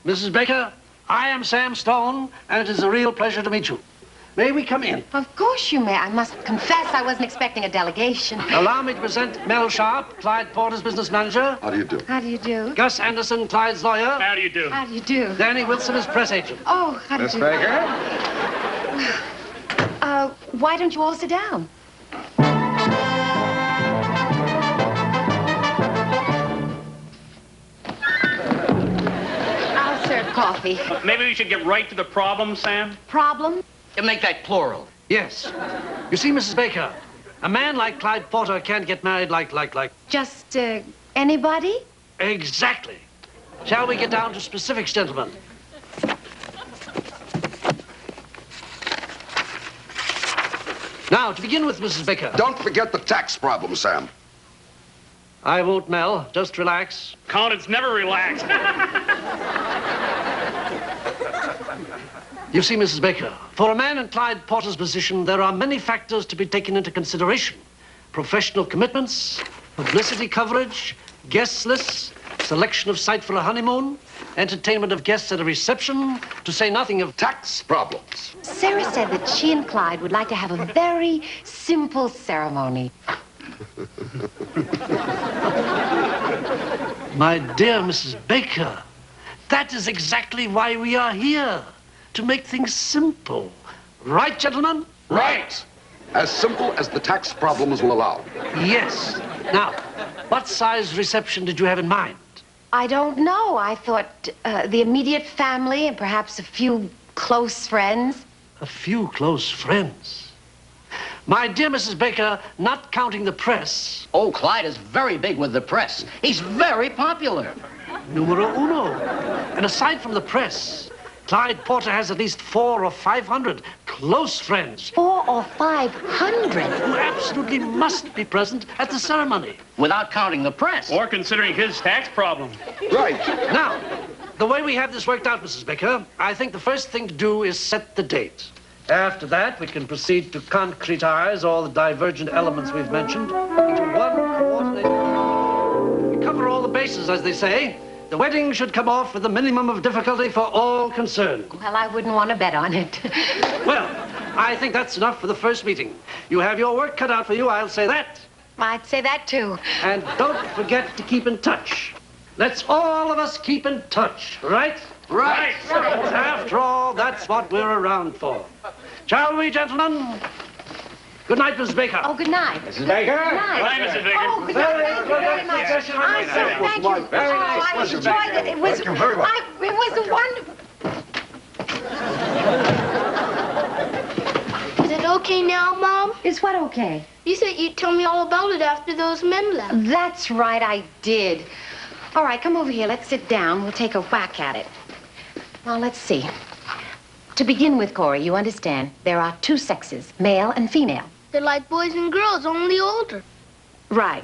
Mrs. Baker, I am Sam Stone, and it is a real pleasure to meet you. May we come in? Of course you may. I must confess I wasn't expecting a delegation. Allow me to present Mel Sharp, Clyde Porter's business manager. How do you do? How do you do? Gus Anderson, Clyde's lawyer. How do you do? How do you do? Danny Wilson is press agent. Oh, how do you Miss do? Baker? Why don't you all sit down? I'll serve coffee. Maybe we should get right to the problem, Sam? Problem? Make that plural. Yes. You see, Mrs. Baker, a man like Clyde Porter can't get married like... Just, anybody? Exactly. Shall we get down to specifics, gentlemen? Now, to begin with, Mrs. Baker. Don't forget the tax problem, Sam. I won't, Mel. Just relax. Conant's never relaxed. You see, Mrs. Baker, for a man in Clyde Porter's position, there are many factors to be taken into consideration. Professional commitments, publicity coverage, guest lists, selection of site for a honeymoon, entertainment of guests at a reception, to say nothing of Tax problems. Sarah said that she and Clyde would like to have a very simple ceremony. My dear Mrs. Baker, that is exactly why we are here, to make things simple. Right, gentlemen? Right. As simple as the tax problems will allow. Yes. Now, what size reception did you have in mind? I don't know. I thought the immediate family and perhaps a few close friends. A few close friends. My dear Mrs. Baker, not counting the press, Oh, Clyde is very big with the press. He's very popular. numero uno. And aside from the press, Clyde Porter has at least 400 or 500 close friends 400 or 500. who absolutely must be present at the ceremony. Without counting the press. Or considering his tax problem. Right. Now, the way we have this worked out, Mrs. Baker, I think the first thing to do is set the date. After that, we can proceed to concretize all the divergent elements we've mentioned into one coordinated. We cover all the bases, as they say. The wedding should come off with the minimum of difficulty for all concerned. Well, I wouldn't want to bet on it. Well, I think that's enough for the first meeting. You have your work cut out for you, I'll say that. I'd say that, too. And don't forget to keep in touch. Let's all of us keep in touch, right? Right. After all, that's what we're around for. Shall we, gentlemen? Good night, Mrs. Baker. Oh, good night. Mrs. Baker? Good night. Good night, Mrs. Baker. Oh, good night. Thank you very much. I'm so thank you. Very Oh, I enjoyed it. It was, Thank you very much. it was wonderful. Is it okay now, Mom? Is what okay? You said you'd tell me all about it after those men left. That's right, I did. All right, come over here. Let's sit down. We'll take a whack at it. Well, let's see. To begin with, Corey, you understand, there are two sexes, male and female. They're like boys and girls, only older. Right.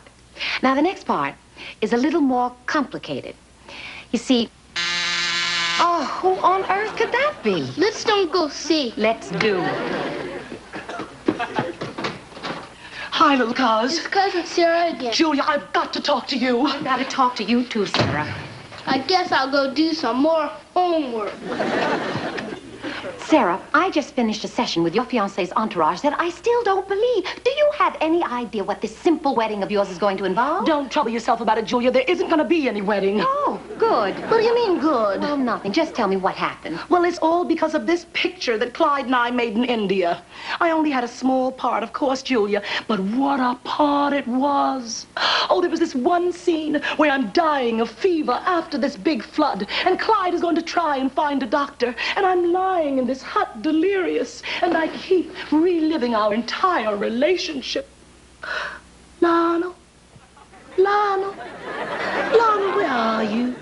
Now, the next part is a little more complicated. You see, oh, who on earth could that be? Let's don't go see. Let's do. Hi, little cuz. It's Cousin Sarah again. Julia, I've got to talk to you. I've got to talk to you, too, Sarah. I guess I'll go do some more homework. Sarah, I just finished a session with your fiancé's entourage that I still don't believe. Do you have any idea what this simple wedding of yours is going to involve? Don't trouble yourself about it, Julia. There isn't going to be any wedding. Oh, good. What do you mean, good? Well, nothing. Just tell me what happened. Well, it's all because of this picture that Clyde and I made in India. I only had a small part, of course, Julia, but what a part it was. Oh, there was this one scene where I'm dying of fever after this big flood, and Clyde is going to try and find a doctor, and I'm lying in this hot delirious, and I keep reliving our entire relationship. Lionel, where are you?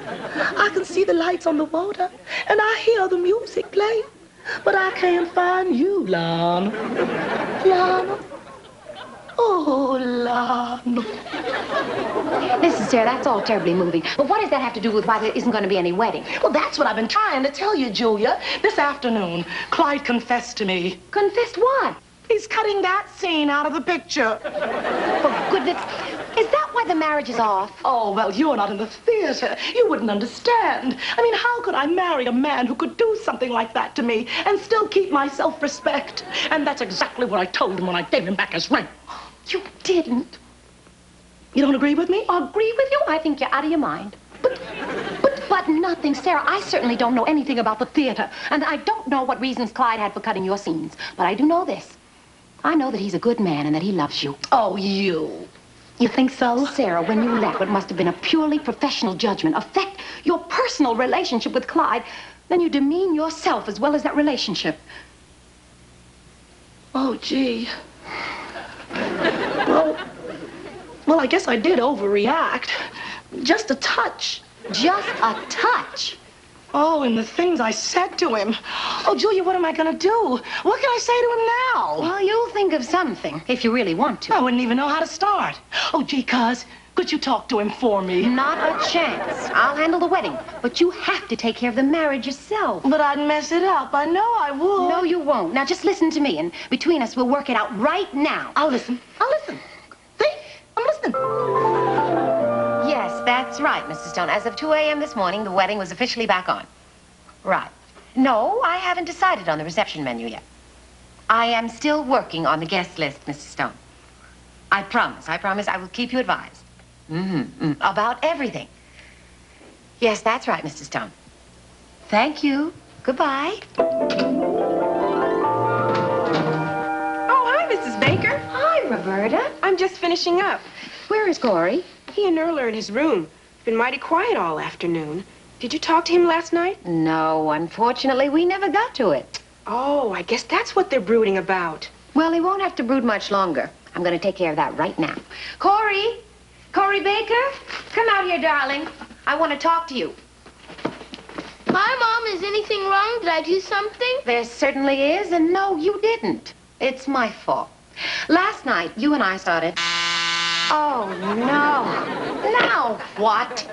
I can see the lights on the water, and I hear the music playing, but I can't find you, Lionel. Oh, Lionel. Listen, Sarah, that's all terribly moving. But what does that have to do with why there isn't going to be any wedding? Well, that's what I've been trying to tell you, Julia. This afternoon, Clyde confessed to me. Confessed what? He's cutting that scene out of the picture. For goodness, is that why the marriage is off? Oh, well, you're not in the theater. You wouldn't understand. I mean, how could I marry a man who could do something like that to me and still keep my self-respect? And that's exactly what I told him when I gave him back his ring. You didn't. You don't agree with me? Agree with you? I think you're out of your mind. But nothing, Sarah. I certainly don't know anything about the theater. And I don't know what reasons Clyde had for cutting your scenes. But I do know this. I know that he's a good man and that he loves you. Oh, you. You think so? Sarah, when you let what must have been a purely professional judgment affect your personal relationship with Clyde, then you demean yourself as well as that relationship. Oh, gee. Well, I guess I did overreact. Just a touch. Just a touch. Oh, and the things I said to him. Oh, Julia, what am I going to do? What can I say to him now? Well, you'll think of something if you really want to. I wouldn't even know how to start. Oh, gee, Cuz, could you talk to him for me? Not a chance. I'll handle the wedding. But you have to take care of the marriage yourself. But I'd mess it up. I know I would. No, you won't. Now, just listen to me, and between us, we'll work it out right now. I'll listen. I'll listen. See? I'm listening. Yes, that's right, Mrs. Stone. As of 2 a.m. this morning, the wedding was officially back on. Right. No, I haven't decided on the reception menu yet. I am still working on the guest list, Mrs. Stone. I promise I will keep you advised. About everything. Yes, that's right, Mr. Stone. Thank you. Goodbye. Oh, hi, Mrs. Baker. Hi, Roberta. I'm just finishing up. Where is Corey? He and Earl are in his room. Been mighty quiet all afternoon. Did you talk to him last night? No, unfortunately, we never got to it. Oh, I guess that's what they're brooding about. Well, he won't have to brood much longer. I'm going to take care of that right now. Corey! Corey Baker? Come out here, darling. I want to talk to you. Hi, Mom. Is anything wrong? Did I do something? There certainly is, and no, you didn't. It's my fault. Last night, you and I started... Oh, no. Now what?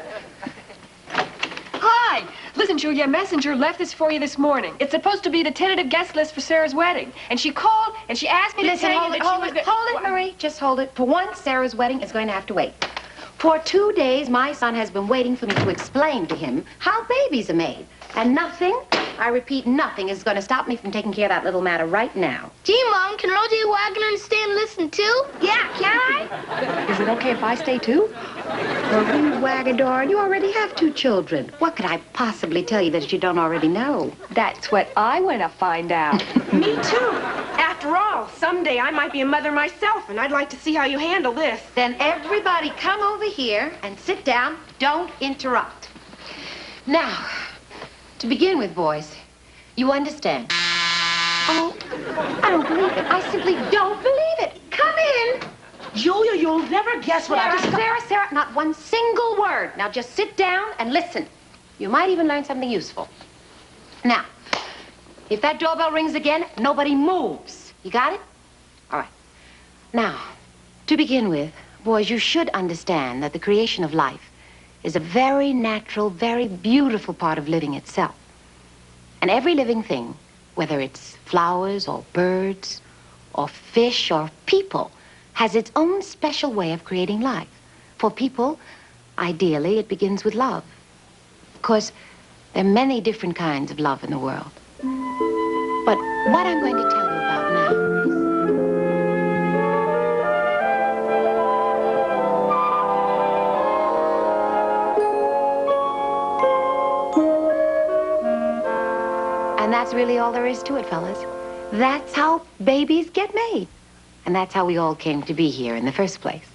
Hi. Listen, Julia, a messenger left this for you this morning. It's supposed to be the tentative guest list for Sarah's wedding. And she called, and she asked me to Listen, tell you that she was... hold it, Marie. Just hold it. For once, Sarah's wedding is going to have to wait. For 2 days, my son has been waiting for me to explain to him how babies are made. And nothing, I repeat, nothing is going to stop me from taking care of that little matter right now. Gee, Mom, can Rosie Wagner stay and listen too? Yeah, can I? Is it okay if I stay too? Marie Wagador, you already have 2 children. What could I possibly tell you that you don't already know? That's what I want to find out. Me too. After all, someday I might be a mother myself, and I'd like to see how you handle this. Then everybody come over here and sit down. Don't interrupt. Now, to begin with, boys, you understand. Oh, I don't believe it. I simply don't believe it. Come in. Julia, you'll never guess what I just... Sarah, not one single word. Now just sit down and listen. You might even learn something useful. Now, if that doorbell rings again, nobody moves. You got it? All right. Now, to begin with, boys, you should understand that the creation of life is a very natural, very beautiful part of living itself. And every living thing, whether it's flowers or birds or fish or people, has its own special way of creating life. For people, ideally, it begins with love. Of course, there are many different kinds of love in the world. But what I'm going to tell you about now is... And that's really all there is to it, fellas. That's how babies get made. And that's how we all came to be here in the first place.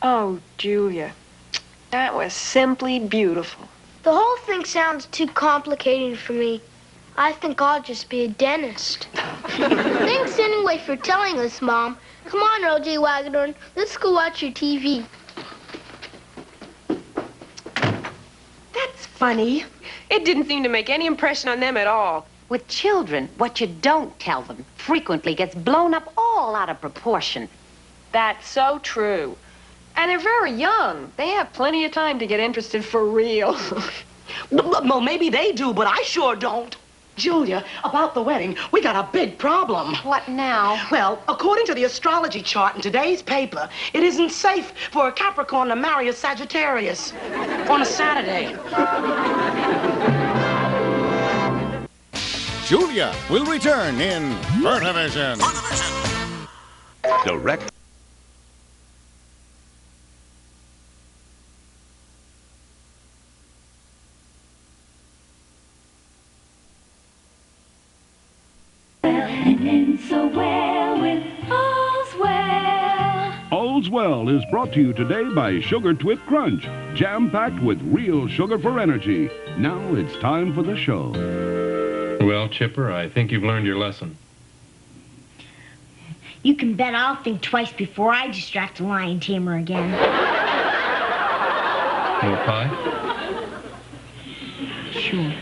Oh, Julia, that was simply beautiful. The whole thing sounds too complicated for me. I think I'll just be a dentist. Thanks anyway for telling us, Mom. Come on, Rosie Wagner. Let's go watch your TV. That's funny. It didn't seem to make any impression on them at all. With children, what you don't tell them frequently gets blown up all out of proportion. That's so true. And they're very young. They have plenty of time to get interested for real. Well, maybe they do, but I sure don't. Julia, about the wedding, we got a big problem. What now? Well, according to the astrology chart in today's paper, it isn't safe for a Capricorn to marry a Sagittarius on a Saturday. Julia will return in Vertivision. Direct. So well with All's Well. All's Well is brought to you today by Sugar Twit Crunch, jam-packed with real sugar for energy. Now it's time for the show. Well, Chipper, I think you've learned your lesson. You can bet I'll think twice before I distract the lion tamer again. More pie? Sure.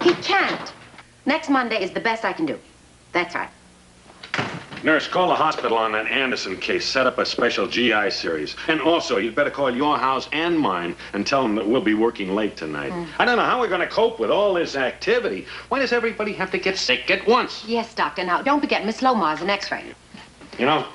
He can't. Next Monday is the best I can do. That's right. Nurse, call the hospital on that Anderson case. Set up a special GI series. And also, you'd better call your house and mine and tell them that we'll be working late tonight. I don't know how we're going to cope with all this activity. Why does everybody have to get sick at once? Yes, Doctor. Now, don't forget Miss Lomar's an X-ray. You know,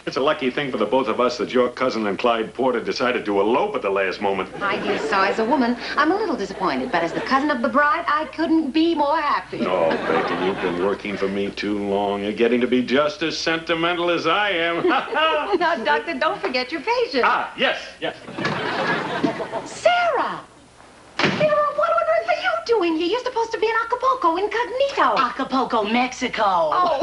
it's a lucky thing for the both of us that your cousin and Clyde Porter decided to elope at the last moment. I guess so. As a woman, I'm a little disappointed, but as the cousin of the bride, I couldn't be more happy. Oh, Becky, you've been working for me too long. You're getting to be just as sentimental as I am. Now, Doctor, don't forget your patient. Ah, yes. Sarah! Sarah, what on earth are you doing here? You're supposed to be in Acapulco, incognito. Acapulco, Mexico. Oh.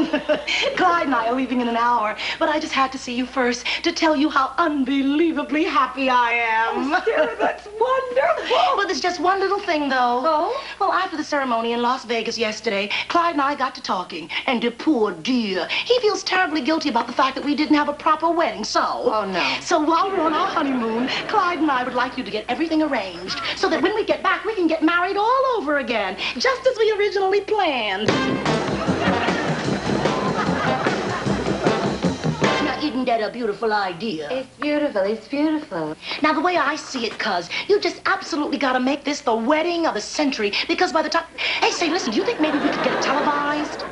Clyde and I are leaving in an hour, but I just had to see you first to tell you how unbelievably happy I am. Oh, Sarah, that's wonderful. Well, there's just one little thing, though. Oh? Well, after the ceremony in Las Vegas yesterday, Clyde and I got to talking, and poor dear, he feels terribly guilty about the fact that we didn't have a proper wedding, so... Oh, no. So while we're on our honeymoon, Clyde and I would like you to get everything arranged so that when we get back, we can get married all over again, just as we originally planned. Now, isn't that a beautiful idea? It's beautiful. It's beautiful. Now, the way I see it, cuz, you just absolutely got to make this the wedding of the century, because by the time... Hey, say, listen, do you think maybe we could get it televised?